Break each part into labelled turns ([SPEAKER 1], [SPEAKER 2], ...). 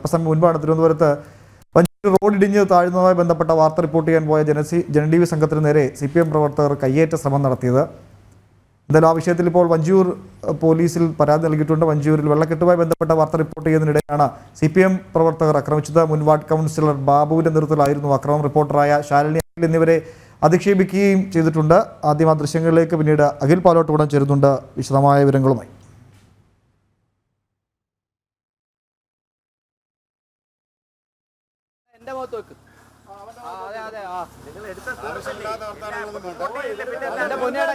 [SPEAKER 1] അല്പസമയം മുൻപാണ് തിരുവനന്തപുരത്ത് വഞ്ചൂർ റോഡ് ഇടിഞ്ഞ് താഴ്ന്നതുമായി ബന്ധപ്പെട്ട വാർത്ത റിപ്പോർട്ട് ചെയ്യാൻ പോയ ജനഡീവി സംഘത്തിന് നേരെ CPM പ്രവർത്തകർ കയ്യേറ്റ ശ്രമം നടത്തിയത്. എന്തായാലും ആ വിഷയത്തിൽ ഇപ്പോൾ വഞ്ചൂർ പോലീസിൽ പരാതി നൽകിയിട്ടുണ്ട്. വഞ്ചൂരിൽ വെള്ളക്കെട്ടുമായി ബന്ധപ്പെട്ട വാർത്ത റിപ്പോർട്ട് ചെയ്യുന്നതിനിടെയാണ് CPM പ്രവർത്തകർ ആക്രമിച്ചത്. മുൻ വാർഡ് കൗൺസിലർ ബാബുവിന്റെ നേതൃത്വത്തിലായിരുന്നു ആക്രമണം. റിപ്പോർട്ടറായ ശാലിനി എന്നിവരെ അധിക്ഷേപിക്കുകയും ചെയ്തിട്ടുണ്ട്. ആദ്യം ആ ദൃശ്യങ്ങളിലേക്ക് പിന്നീട് അഖിൽ പാലോട്ട് ഉടൻ ചേരുന്നുണ്ട് വിശദമായ വിവരങ്ങളുമായി.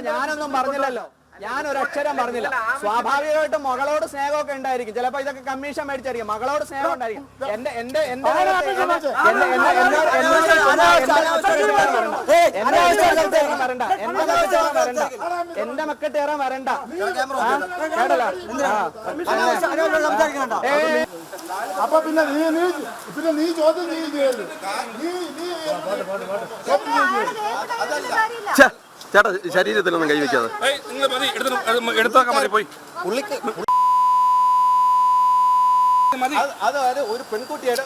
[SPEAKER 2] ഞാനൊന്നും പറഞ്ഞില്ലല്ലോ, ഞാൻ ഒരക്ഷരം പറഞ്ഞില്ല. സ്വാഭാവികമായിട്ടും മകളോട് സ്നേഹമൊക്കെ ഉണ്ടായിരിക്കും. ചിലപ്പോ ഇതൊക്കെ കമ്മീഷൻ മേടിച്ചായിരിക്കും. മകളോട് സ്നേഹം ഉണ്ടായിരിക്കും. എന്റെ മക്കട്ട് ഏറാൻ വരണ്ട.
[SPEAKER 3] അപ്പൊ പിന്നെ നീ ചോദ്യം
[SPEAKER 4] ചേട്ടാ ശരീരത്തിലൊന്നും കൈവയ്ക്കാതെ പോയി
[SPEAKER 2] അതായത് ഒരു പെൺകുട്ടിയുടെ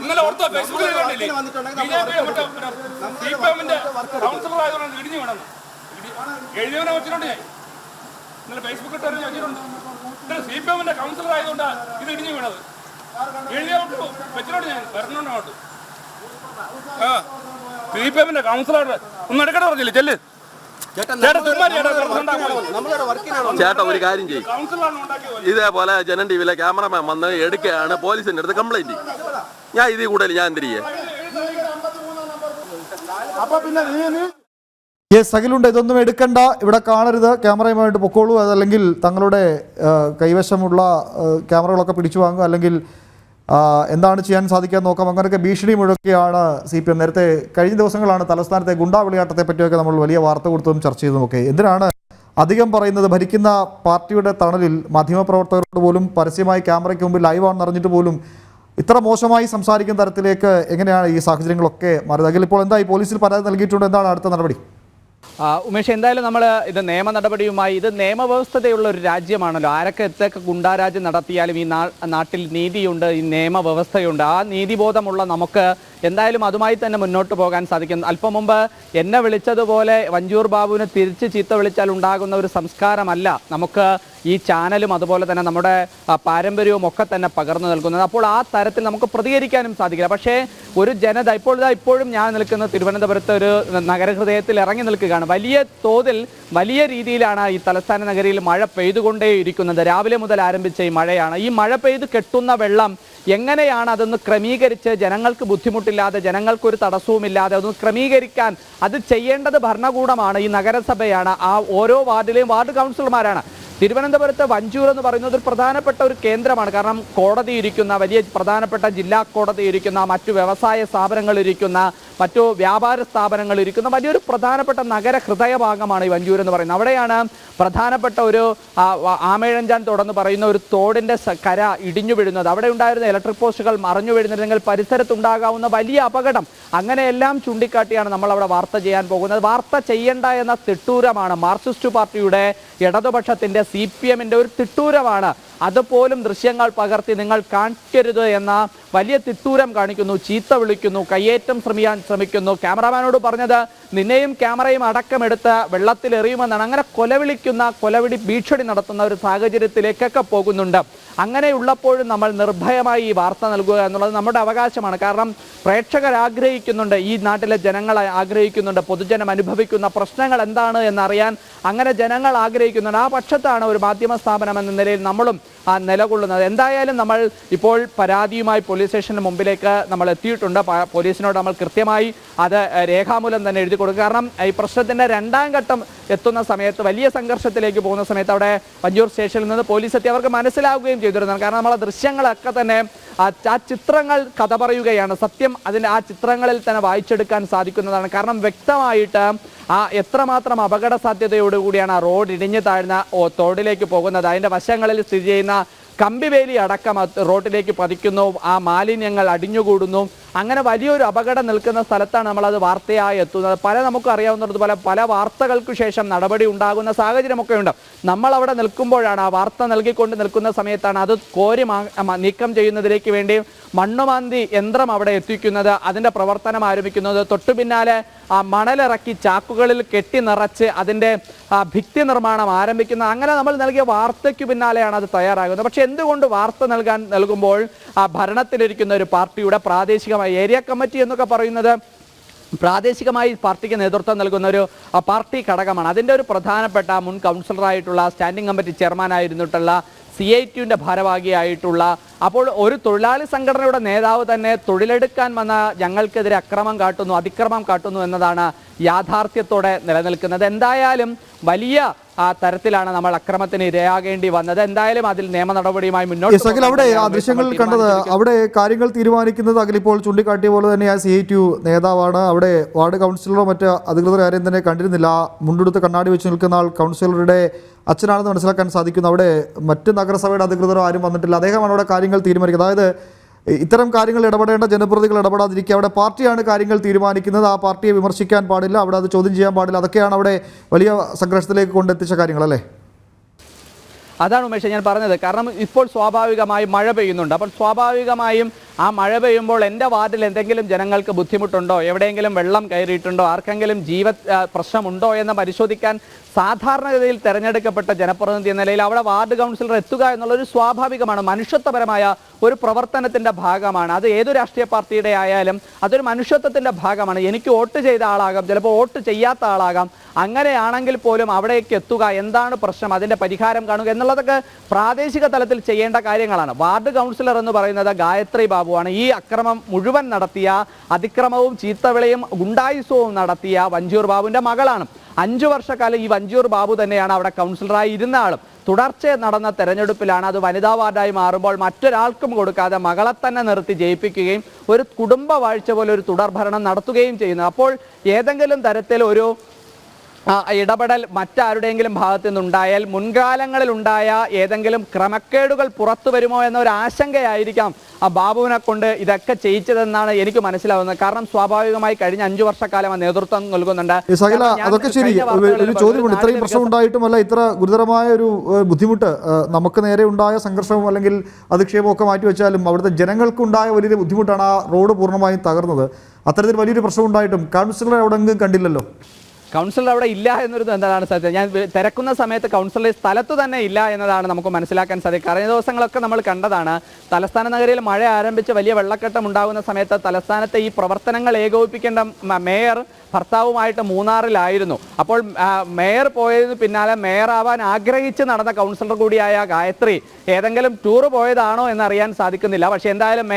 [SPEAKER 5] ഇന്നലെ ഓർത്തോ ഫേസ്ബുക്കിൽ കണ്ടില്ലേ കൗൺസിലർ ആയതുകൊണ്ട് ഇടിഞ്ഞു വേണം എഴുതിയവനെ വെച്ചിട്ടുണ്ട്. ഞാൻ ഇന്നലെ ഫേസ്ബുക്കിൽ വെച്ചിട്ടുണ്ട്. CPM കൗൺസിലർ ആയതുകൊണ്ട് ഇത് ഇടിഞ്ഞു വീണത് എഴുതിയോട്ട് വെച്ചിട്ടുണ്ട്. ഞാൻ വരണോണ്ട് CPM കൗൺസിലർ ഒന്നും എടുക്കട്ടെ പറഞ്ഞില്ലേ ചെല്ല്
[SPEAKER 4] ചേട്ടാ ഒരു കാര്യം ചെയ്യും. ഇതേപോലെ ജനൻ ടിവിയിലെ ക്യാമറമാൻ വന്ന് എടുക്കുകയാണ് പോലീസിന്റെ അടുത്ത് കംപ്ലൈന്റ്. ഞാൻ ഇതിൽ കൂടുതൽ ഞാൻ എന്തിരിക്കേ
[SPEAKER 1] സകലുണ്ട്, ഇതൊന്നും എടുക്കണ്ട, ഇവിടെ കാണരുത്, ക്യാമറയുമായിട്ട് പൊക്കോളൂ, അതല്ലെങ്കിൽ തങ്ങളുടെ കൈവശമുള്ള ക്യാമറകളൊക്കെ പിടിച്ചു വാങ്ങുക, അല്ലെങ്കിൽ എന്താണ് ചെയ്യാൻ സാധിക്കാൻ നോക്കാം, അങ്ങനെയൊക്കെ ഭീഷണി മുഴക്കിയാണ് CPM. നേരത്തെ കഴിഞ്ഞ ദിവസങ്ങളാണ് തലസ്ഥാനത്തെ ഗുണ്ടാ വിളയാട്ടത്തെ പറ്റിയൊക്കെ നമ്മൾ വലിയ വാർത്ത കൊടുത്തതും ചർച്ച ചെയ്തതുമൊക്കെ. എന്തിനാണ് അധികം പറയുന്നത്? ഭരിക്കുന്ന പാർട്ടിയുടെ തണലിൽ മാധ്യമപ്രവർത്തകരോട് പോലും പരസ്യമായി ക്യാമറയ്ക്ക് മുമ്പിൽ ലൈവാണെന്ന് അറിഞ്ഞിട്ട് പോലും ഇത്ര മോശമായി സംസാരിക്കുന്ന തരത്തിലേക്ക് എങ്ങനെയാണ് ഈ സാഹചര്യങ്ങളൊക്കെ മാറിയത്? അതിൽ ഇപ്പോൾ എന്തായി? പോലീസിൽ പരാതി നൽകിയിട്ടുണ്ട്, എന്താണ് അടുത്ത നടപടി?
[SPEAKER 2] ഉമേഷ്, എന്തായാലും നമ്മൾ ഇത് നിയമ നടപടിയുമായി, ഇത് നിയമവ്യവസ്ഥതയുള്ള ഒരു രാജ്യമാണല്ലോ. ആരൊക്കെ എത്തൊക്കെ ഗുണ്ടാരാജ്യം നടത്തിയാലും ഈ നാട്ടിൽ നീതിയുണ്ട്, ഈ നിയമവ്യവസ്ഥയുണ്ട്. ആ നീതിബോധമുള്ള നമുക്ക് എന്തായാലും അതുമായി തന്നെ മുന്നോട്ട് പോകാൻ സാധിക്കും. അല്പം മുമ്പ് എന്നെ വിളിച്ചതുപോലെ വഞ്ചൂർ ബാബുവിനെ തിരിച്ച് ചീത്ത വിളിച്ചാൽ ഉണ്ടാകുന്ന ഒരു സംസ്കാരമല്ല നമുക്ക് ഈ ചാനലും അതുപോലെ തന്നെ നമ്മുടെ പാരമ്പര്യവും ഒക്കെ തന്നെ പകർന്നു നൽകുന്നത്. അപ്പോൾ ആ തരത്തിൽ നമുക്ക് പ്രതികരിക്കാനും സാധിക്കില്ല. പക്ഷേ ഒരു ജനത ഇപ്പോഴും ഞാൻ നിൽക്കുന്ന തിരുവനന്തപുരത്ത് ഒരു നഗരഹൃദയത്തിൽ ഇറങ്ങി നിൽക്കുകയാണ്. വലിയ തോതിൽ വലിയ രീതിയിലാണ് ഈ തലസ്ഥാന നഗരിയിൽ മഴ പെയ്തുകൊണ്ടേയിരിക്കുന്നത്. രാവിലെ മുതൽ ആരംഭിച്ച ഈ മഴയാണ്. ഈ മഴ പെയ്ത് കെട്ടുന്ന വെള്ളം എങ്ങനെയാണ് അതൊന്ന് ക്രമീകരിച്ച് ജനങ്ങൾക്ക് ബുദ്ധിമുട്ടില്ലാതെ, ജനങ്ങൾക്കൊരു തടസ്സവുമില്ലാതെ അതൊന്ന് ക്രമീകരിക്കാൻ അത് ചെയ്യേണ്ടത് ഭരണകൂടമാണ്, ഈ നഗരസഭയാണ്, ആ ഓരോ വാർഡിലെയും വാർഡ് കൗൺസിലർമാരാണ്. തിരുവനന്തപുരത്ത് വഞ്ചൂർ എന്ന് പറയുന്നത് ഒരു പ്രധാനപ്പെട്ട ഒരു കേന്ദ്രമാണ്. കാരണം കോടതി ഇരിക്കുന്ന, വലിയ പ്രധാനപ്പെട്ട ജില്ലാ കോടതി ഇരിക്കുന്ന, മറ്റു വ്യവസായ സ്ഥാപനങ്ങൾ ഇരിക്കുന്ന, മറ്റു വ്യാപാര സ്ഥാപനങ്ങൾ ഇരിക്കുന്ന വലിയൊരു പ്രധാനപ്പെട്ട നഗര ഹൃദയഭാഗമാണ് ഈ വഞ്ചൂർ എന്ന് പറയുന്നത്. അവിടെയാണ് പ്രധാനപ്പെട്ട ഒരു ആമേഴഞ്ചാൻ തോടെന്ന് പറയുന്ന ഒരു തോടിൻ്റെ കര ഇടിഞ്ഞു വീഴുന്നത്. അവിടെ ഉണ്ടായിരുന്ന ഇലക്ട്രിക് പോസ്റ്റുകൾ മറിഞ്ഞു വീഴുന്നില്ലെങ്കിൽ പരിസരത്തുണ്ടാകാവുന്ന വലിയ അപകടം, അങ്ങനെയെല്ലാം ചൂണ്ടിക്കാട്ടിയാണ് നമ്മൾ അവിടെ വാർത്ത ചെയ്യാൻ പോകുന്നത്. വാർത്ത ചെയ്യേണ്ട എന്ന തിട്ടൂരമാണ് മാർക്സിസ്റ്റ് പാർട്ടിയുടെ, ഇടതുപക്ഷത്തിൻ്റെ, CPM-ന്റെ ഒരു തിട്ടൂരമാണ്. അതുപോലും ദൃശ്യങ്ങൾ പകർത്തി നിങ്ങൾ കാണിക്കരുത് എന്ന വലിയ തിട്ടൂരം കാണിക്കുന്നു, ചീത്ത വിളിക്കുന്നു, കയ്യേറ്റം ശ്രമിക്കുന്നു. ക്യാമറാമാനോട് പറഞ്ഞത് നിന്നെയും ക്യാമറയും അടക്കമെടുത്ത് വെള്ളത്തിൽ എറിയുമെന്നാണ്. അങ്ങനെ കൊലവിളി ഭീഷണി നടത്തുന്ന ഒരു സാഹചര്യത്തിലേക്കൊക്കെ പോകുന്നുണ്ട്. അങ്ങനെയുള്ളപ്പോഴും നമ്മൾ നിർഭയമായി ഈ വാർത്ത നൽകുക എന്നുള്ളത് നമ്മുടെ അവകാശമാണ്. കാരണം പ്രേക്ഷകർ ആഗ്രഹിക്കുന്നുണ്ട്, ഈ നാട്ടിലെ ജനങ്ങൾ ആഗ്രഹിക്കുന്നുണ്ട്, പൊതുജനം അനുഭവിക്കുന്ന പ്രശ്നങ്ങൾ എന്താണ് എന്നറിയാൻ അങ്ങനെ ജനങ്ങൾ ആഗ്രഹിക്കുന്നുണ്ട്. ആ പക്ഷത്താണ് ഒരു മാധ്യമ സ്ഥാപനം എന്ന നിലയിൽ നമ്മളും നിലകൊള്ളുന്നത്. എന്തായാലും നമ്മൾ ഇപ്പോൾ പരാതിയുമായി പോലീസ് സ്റ്റേഷന് മുമ്പിലേക്ക് നമ്മൾ എത്തിയിട്ടുണ്ട്. പോലീസിനോട് നമ്മൾ കൃത്യമായി അത് രേഖാമൂലം തന്നെ എഴുതി കൊടുക്കുക. കാരണം ഈ പ്രശ്നത്തിൻ്റെ രണ്ടാം ഘട്ടം എത്തുന്ന സമയത്ത്, വലിയ സംഘർഷത്തിലേക്ക് പോകുന്ന സമയത്ത് അവിടെ വഞ്ചൂർ സ്റ്റേഷനിൽ നിന്ന് പോലീസ് എത്തി അവർക്ക് മനസ്സിലാവുകയും ചെയ്തിരുന്നു. കാരണം നമ്മളെ ദൃശ്യങ്ങളൊക്കെ തന്നെ ആ ചിത്രങ്ങൾ കഥ പറയുകയാണ്. സത്യം ആ ചിത്രങ്ങളിൽ തന്നെ വായിച്ചെടുക്കാൻ സാധിക്കുന്നതാണ്. കാരണം വ്യക്തമായിട്ട് എത്രമാത്രം അപകട സാധ്യതയോടുകൂടിയാണ് ആ റോഡ് ഇടിഞ്ഞു താഴ്ന്ന തോടിലേക്ക് പോകുന്നത്. അതിൻ്റെ വശങ്ങളിൽ സ്ഥിതി ചെയ്യുന്ന കമ്പിവേലി അടക്കം റോഡിലേക്ക് പതിക്കുന്നു, ആ മാലിന്യങ്ങൾ അടിഞ്ഞുകൂടുന്നു. അങ്ങനെ വലിയൊരു അപകടം നിൽക്കുന്ന സ്ഥലത്താണ് നമ്മളത് വാർത്തയായി എത്തുന്നത്. നമുക്ക് അറിയാവുന്നതുപോലെ പല വാർത്തകൾക്ക് ശേഷം നടപടി ഉണ്ടാകുന്ന സാഹചര്യമൊക്കെ ഉണ്ട്. നമ്മളവിടെ നിൽക്കുമ്പോഴാണ്, ആ വാർത്ത നൽകിക്കൊണ്ട് നിൽക്കുന്ന സമയത്താണ് അത് കോരി നീക്കം ചെയ്യുന്നതിലേക്ക് വേണ്ടി മണ്ണുമാന്തി യന്ത്രം അവിടെ എത്തിക്കുന്നത്, അതിൻ്റെ പ്രവർത്തനം ആരംഭിക്കുന്നത്. തൊട്ടു പിന്നാലെ മണലിറക്കി ചാക്കുകളിൽ കെട്ടി നിറച്ച് അതിൻ്റെ ഭിത്തി നിർമ്മാണം ആരംഭിക്കുന്നത്. അങ്ങനെ നമ്മൾ നൽകിയ വാർത്തയ്ക്ക് പിന്നാലെയാണ് അത് തയ്യാറാകുന്നത്. പക്ഷെ എന്തുകൊണ്ട് വാർത്ത നൽകുമ്പോൾ ഭരണത്തിലിരിക്കുന്ന ഒരു പാർട്ടിയുടെ പ്രാദേശികമായ ഏരിയ കമ്മിറ്റി എന്നൊക്കെ പറയുന്നത് പ്രാദേശികമായി പാർട്ടിക്ക് നേതൃത്വം നൽകുന്ന ഒരു പാർട്ടി ഘടകമാണ്. അതിൻ്റെ ഒരു പ്രധാനപ്പെട്ട മുൻ കൗൺസിലറായിട്ടുള്ള സ്റ്റാൻഡിംഗ് കമ്മിറ്റി ചെയർമാനായിരുന്നിട്ടുള്ള CITUവിൻ്റെ ഭാരവാഹിയായിട്ടുള്ള, അപ്പോൾ ഒരു തൊഴിലാളി സംഘടനയുടെ നേതാവ് തന്നെ തൊഴിലെടുക്കാൻ വന്ന ഞങ്ങൾക്കെതിരെ അതിക്രമം കാട്ടുന്നു എന്നതാണ് യാഥാർത്ഥ്യത്തോടെ നിലനിൽക്കുന്നത്. എന്തായാലും വലിയ തരത്തിലാണ് നമ്മൾ അക്രമത്തിന് ഇരയാകേണ്ടി വന്നത്. എന്തായാലും അതിൽ നിയമ നടപടിയുമായി മുന്നോട്ട്
[SPEAKER 1] അവിടെ ആ ദൃശ്യങ്ങളിൽ കണ്ടത്, അവിടെ കാര്യങ്ങൾ തീരുമാനിക്കുന്നത് അഖിലിപ്പോൾ ചൂണ്ടിക്കാട്ടിയ പോലെ തന്നെ ആ CITU നേതാവാണ്. അവിടെ വാർഡ് കൗൺസിലറോ മറ്റ് അധികൃതർ ആരെയും തന്നെ കണ്ടിരുന്നില്ല. മുണ്ടെടുത്ത് കണ്ണാടി വെച്ച് നിൽക്കുന്ന ആൾ കൗൺസിലറുടെ അച്ഛനാണെന്ന് മനസ്സിലാക്കാൻ സാധിക്കുന്നു. അവിടെ മറ്റ് നഗരസഭയുടെ അധികൃതരോ ആരും വന്നിട്ടില്ല. അദ്ദേഹമാണ് അവിടെ കാര്യങ്ങൾ തീരുമാനിക്കുന്നത്. അതായത് ഇത്തരം കാര്യങ്ങൾ ഇടപെടേണ്ട ജനപ്രതിനിധികൾ ഇടപെടാതിരിക്കുക. അവിടെ പാർട്ടിയാണ് കാര്യങ്ങൾ തീരുമാനിക്കുന്നത്. ആ പാർട്ടിയെ വിമർശിക്കാൻ പാടില്ല, അവിടെ അത് ചോദ്യം ചെയ്യാൻ പാടില്ല. അതൊക്കെയാണ് അവിടെ വലിയ സംഘർഷത്തിലേക്ക് കൊണ്ടെത്തിച്ച കാര്യങ്ങൾ, അല്ലേ?
[SPEAKER 2] അതാണ് ഉമേഷ് ഞാൻ പറഞ്ഞത്. കാരണം ഇപ്പോൾ സ്വാഭാവികമായും മഴ പെയ്യുന്നുണ്ട്. അപ്പോൾ സ്വാഭാവികമായും ആ മഴ പെയ്യുമ്പോൾ എൻ്റെ വാർഡിൽ എന്തെങ്കിലും ജനങ്ങൾക്ക് ബുദ്ധിമുട്ടുണ്ടോ, എവിടെയെങ്കിലും വെള്ളം കയറിയിട്ടുണ്ടോ, ആർക്കെങ്കിലും പ്രശ്നമുണ്ടോ എന്ന് പരിശോധിക്കാൻ സാധാരണഗതിയിൽ തെരഞ്ഞെടുക്കപ്പെട്ട ജനപ്രതിനിധി എന്ന നിലയിൽ അവിടെ വാർഡ് കൗൺസിലർ എത്തുക എന്നുള്ളൊരു സ്വാഭാവികമാണ്, മനുഷ്യത്വപരമായ ഒരു പ്രവർത്തനത്തിൻ്റെ ഭാഗമാണ്. അത് ഏതു രാഷ്ട്രീയ പാർട്ടിയുടെ ആയാലും അതൊരു മനുഷ്യത്വത്തിൻ്റെ ഭാഗമാണ്. എനിക്ക് വോട്ട് ചെയ്ത ആളാകാം, ചിലപ്പോൾ വോട്ട് ചെയ്യാത്ത ആളാകാം. അങ്ങനെയാണെങ്കിൽ പോലും അവിടേക്ക് എത്തുക, എന്താണ് പ്രശ്നം, അതിൻ്റെ പരിഹാരം കാണുക എന്നുള്ളതൊക്കെ പ്രാദേശിക തലത്തിൽ ചെയ്യേണ്ട കാര്യങ്ങളാണ്. വാർഡ് കൗൺസിലർ എന്ന് പറയുന്നത് ഗായത്രി ബാബുവാണ്. ഈ അക്രമം മുഴുവൻ നടത്തിയ, അതിക്രമവും ചീത്തവിളിയും ഗുണ്ടായുസവും നടത്തിയ വഞ്ചൂർ ബാബുവിൻ്റെ മകളാണ്. 5 വർഷക്കാലം ഈ വഞ്ചൂർ ബാബു തന്നെയാണ് അവിടെ കൗൺസിലറായി ഇരുന്ന ആളും. തുടർച്ചയായി നടന്ന തെരഞ്ഞെടുപ്പിലാണ് അത് വനിതാ വാർഡായി മാറുമ്പോൾ മറ്റൊരാൾക്കും കൊടുക്കാതെ മകളെ തന്നെ നിർത്തി ജയിപ്പിക്കുകയും ഒരു കുടുംബ വാഴ്ച പോലെ ഒരു തുടർഭരണം നടത്തുകയും ചെയ്യുന്നത്. അപ്പോൾ ഏതെങ്കിലും തരത്തിൽ ഒരു ഇടപെടൽ മറ്റാരുടെയെങ്കിലും ഭാഗത്തു നിന്നുണ്ടായാൽ മുൻകാലങ്ങളിൽ ഉണ്ടായ ഏതെങ്കിലും ക്രമക്കേടുകൾ പുറത്തു വരുമോ എന്നൊരു ആശങ്കയായിരിക്കാം ബാബുവിനെ കൊണ്ട് ഇതൊക്കെ ചെയ്യിച്ചതെന്നാണ് എനിക്ക് മനസ്സിലാവുന്നത്. കാരണം സ്വാഭാവികമായി കഴിഞ്ഞ 5 വർഷക്കാലം ആ നേതൃത്വം നൽകുന്നുണ്ട്.
[SPEAKER 1] അതൊക്കെ ശരി. ഒരു ചോദ്യമുണ്ട്, ഇത്രയും പ്രശ്നം ഉണ്ടായിട്ടുമല്ല ഇത്ര ഗുരുതരമായ ഒരു ബുദ്ധിമുട്ട് നമുക്ക് നേരെ ഉണ്ടായ സംഘർഷവും അല്ലെങ്കിൽ അധിക്ഷേപവും ഒക്കെ മാറ്റിവെച്ചാലും അവിടുത്തെ ജനങ്ങൾക്കുണ്ടായ വലിയൊരു ബുദ്ധിമുട്ടാണ് ആ റോഡ് പൂർണ്ണമായും തകർന്നത്. അത്തരത്തിൽ വലിയൊരു പ്രശ്നം ഉണ്ടായിട്ടും കൗൺസിലറെ അവിടെ എങ്ങും കണ്ടില്ലല്ലോ.
[SPEAKER 2] കൗൺസിലർ അവിടെ ഇല്ല എന്നൊരു എന്താണ് സത്യം. ഞാൻ തിരക്കുന്ന സമയത്ത് കൗൺസിലർ സ്ഥലത്ത് തന്നെ ഇല്ല എന്നതാണ് നമുക്ക് മനസ്സിലാക്കാൻ സാധിക്കും. കഴിഞ്ഞ ദിവസങ്ങളൊക്കെ നമ്മൾ കണ്ടതാണ്, തലസ്ഥാന നഗരിയിൽ മഴ ആരംഭിച്ച് വലിയ വെള്ളക്കെട്ടം ഉണ്ടാകുന്ന സമയത്ത് തലസ്ഥാനത്തെ ഈ പ്രവർത്തനങ്ങൾ ഏകോപിപ്പിക്കേണ്ട മേയർ ഭർത്താവുമായിട്ട് മൂന്നാറിലായിരുന്നു. അപ്പോൾ മേയർ പോയതിന് പിന്നാലെ മേയറാവാൻ ആഗ്രഹിച്ച് നടന്ന കൗൺസിലർ കൂടിയായ ഗായത്രി ഏതെങ്കിലും ടൂർ പോയതാണോ എന്നറിയാൻ സാധിക്കുന്നില്ല. പക്ഷേ എന്തായാലും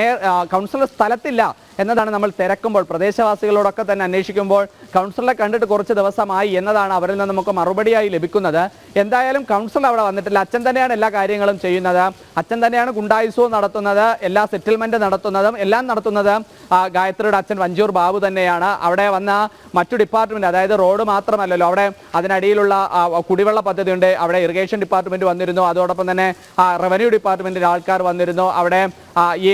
[SPEAKER 2] കൗൺസിലർ സ്ഥലത്തില്ല എന്നതാണ് നമ്മൾ തിരക്കുമ്പോൾ, പ്രദേശവാസികളോടൊക്കെ തന്നെ അന്വേഷിക്കുമ്പോൾ കൗൺസിലറെ കണ്ടിട്ട് കുറച്ച് ദിവസമായി എന്നതാണ് അവരിൽ നിന്ന് നമുക്ക് മറുപടിയായി ലഭിക്കുന്നത്. എന്തായാലും കൗൺസിലർ അവിടെ വന്നിട്ടില്ല. അച്ഛൻ തന്നെയാണ് എല്ലാ കാര്യങ്ങളും ചെയ്യുന്നത്, അച്ഛൻ തന്നെയാണ് ഗുണ്ടായുസവും നടത്തുന്നത്, എല്ലാ സെറ്റിൽമെൻറ്റ് നടത്തുന്നതും എല്ലാം നടത്തുന്നത് ഗായത്രിയുടെ അച്ഛൻ വഞ്ചൂർ ബാബു തന്നെയാണ്. അവിടെ വന്ന മറ്റു ഡിപ്പാർട്ട്മെൻറ്റ്, അതായത് റോഡ് മാത്രമല്ലല്ലോ, അവിടെ അതിനടിയിലുള്ള കുടിവെള്ള പദ്ധതിയുണ്ട്, അവിടെ ഇറിഗേഷൻ ഡിപ്പാർട്ട്മെൻറ്റ് വന്നിരുന്നു, അതോടൊപ്പം തന്നെ റവന്യൂ ഡിപ്പാർട്ട്മെൻറ്റിൻ്റെ ആൾക്കാർ വന്നിരുന്നു, അവിടെ ഈ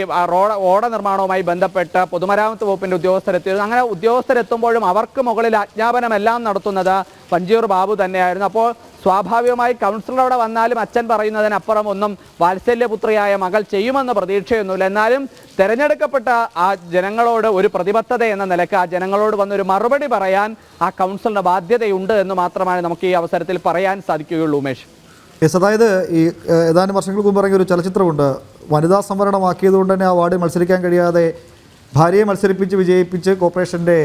[SPEAKER 2] ഓട നിർമ്മാണവുമായി ബന്ധപ്പെട്ട് പൊതുമരാമത്ത് വകുപ്പിൻ്റെ ഉദ്യോഗസ്ഥരെത്തിയിരുന്നു. അങ്ങനെ ഉദ്യോഗസ്ഥരെത്തുമ്പോഴും അവർക്ക് മുകളിൽ അജ്ഞാപനമെല്ലാം നടത്തുന്നത് വഞ്ചൂർ ബാബു തന്നെയായിരുന്നു. അപ്പോൾ സ്വാഭാവികമായി കൗൺസിലർ അവിടെ വന്നാലും അച്ഛൻ പറയുന്നതിനപ്പുറം ഒന്നും വാത്സല്യപുത്രിയായ മകൾ ചെയ്യുമെന്ന പ്രതീക്ഷയൊന്നുമില്ല. എന്നാലും തിരഞ്ഞെടുക്കപ്പെട്ട ആ ജനങ്ങളോട് ഒരു പ്രതിബദ്ധത എന്ന നിലയ്ക്ക് ആ ജനങ്ങളോട് വന്നൊരു മറുപടി പറയാൻ ആ കൗൺസിലറിന് ബാധ്യതയുണ്ട് എന്ന് മാത്രമാണ് നമുക്ക് ഈ അവസരത്തിൽ പറയാൻ സാധിക്കുകയുള്ളൂ. ഉമേഷ്,
[SPEAKER 1] അതായത് ഈ ഏതാനും വർഷങ്ങൾക്ക് മുമ്പ് ഇറങ്ങിയ ഒരു ചലച്ചിത്രമുണ്ട്, വനിതാ സംവരണമാക്കിയതുകൊണ്ട് തന്നെ ആ വാർഡിൽ മത്സരിക്കാൻ കഴിയാതെ ഭാര്യയെ മത്സരിപ്പിച്ച് വിജയിപ്പിച്ച് കോർപ്പറേഷൻ്റെ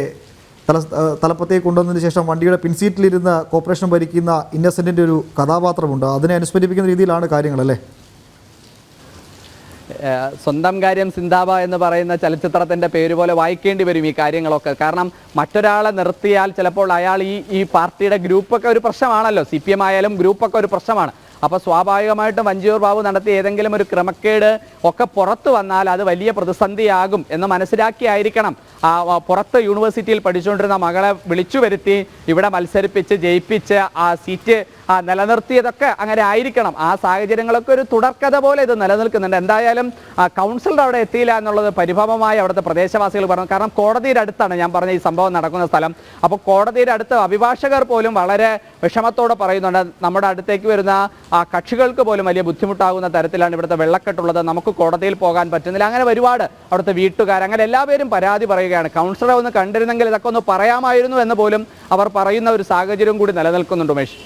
[SPEAKER 1] തലപ്പത്തേക്ക് കൊണ്ടുവന്നതിന് ശേഷം വണ്ടിയുടെ പിൻസീറ്റിലിരുന്ന് കോർപ്പറേഷൻ ഭരിക്കുന്ന ഇന്നസെൻറ്റിൻ്റെ ഒരു കഥാപാത്രമുണ്ട്. അതിനെ അനുസ്മരിപ്പിക്കുന്ന രീതിയിലാണ് കാര്യങ്ങളല്ലേ?
[SPEAKER 2] സ്വന്തം കാര്യം സിന്ദാബ എന്ന് പറയുന്ന ചലച്ചിത്രത്തിൻ്റെ പേര് പോലെ വായിക്കേണ്ടി വരും ഈ കാര്യങ്ങളൊക്കെ. കാരണം മറ്റൊരാളെ നിർത്തിയാൽ ചിലപ്പോൾ അയാൾ ഈ പാർട്ടിയുടെ ഗ്രൂപ്പൊക്കെ ഒരു പ്രശ്നമാണല്ലോ, CPM ആയാലും ഗ്രൂപ്പൊക്കെ ഒരു പ്രശ്നമാണ്. അപ്പോൾ സ്വാഭാവികമായിട്ടും വഞ്ചിയൂർ ബാബു നടത്തിയ ഏതെങ്കിലും ഒരു ക്രമക്കേട് ഒക്കെ പുറത്തു വന്നാൽ അത് വലിയ പ്രതിസന്ധിയാകും എന്ന് മനസ്സിലാക്കിയായിരിക്കണം പുറത്ത് യൂണിവേഴ്സിറ്റിയിൽ പഠിച്ചുകൊണ്ടിരുന്ന മകളെ വിളിച്ചു വരുത്തി ഇവിടെ മത്സരിപ്പിച്ച് ജയിപ്പിച്ച് ആ സീറ്റ് നിലനിർത്തിയതൊക്കെ അങ്ങനെ ആയിരിക്കണം. ആ സാഹചര്യങ്ങളൊക്കെ ഒരു തുടർക്കഥ പോലെ ഇത് നിലനിൽക്കുന്നുണ്ട്. എന്തായാലും കൗൺസിലർ അവിടെ എത്തിയില്ല എന്നുള്ളത് പരിഭവമായി അവിടുത്തെ പ്രദേശവാസികൾ പറഞ്ഞു. കാരണം കോടതിയുടെ അടുത്താണ് ഞാൻ പറഞ്ഞ ഈ സംഭവം നടക്കുന്ന സ്ഥലം. അപ്പോൾ കോടതിയുടെ അടുത്ത് അഭിഭാഷകർ പോലും വളരെ വിഷമത്തോടെ പറയുന്നുണ്ട്, നമ്മുടെ അടുത്തേക്ക് വരുന്ന കക്ഷികൾക്ക് പോലും വലിയ ബുദ്ധിമുട്ടാകുന്ന തരത്തിലാണ് ഇവിടുത്തെ വെള്ളക്കെട്ടുള്ളത്, നമുക്ക് കോടതിയിൽ പോകാൻ പറ്റുന്നില്ല. അങ്ങനെ ഒരുപാട് അവിടുത്തെ വീട്ടുകാർ അങ്ങനെ എല്ലാവരും പരാതി പറയുകയാണ്. കൗൺസിലറെ ഒന്ന് കണ്ടിരുന്നെങ്കിൽ ഇതൊക്കെ ഒന്ന് പറയാമായിരുന്നു എന്ന് പോലും അവർ പറയുന്ന ഒരു സാഹചര്യം കൂടി നിലനിൽക്കുന്നുണ്ട് ഉമേഷ്.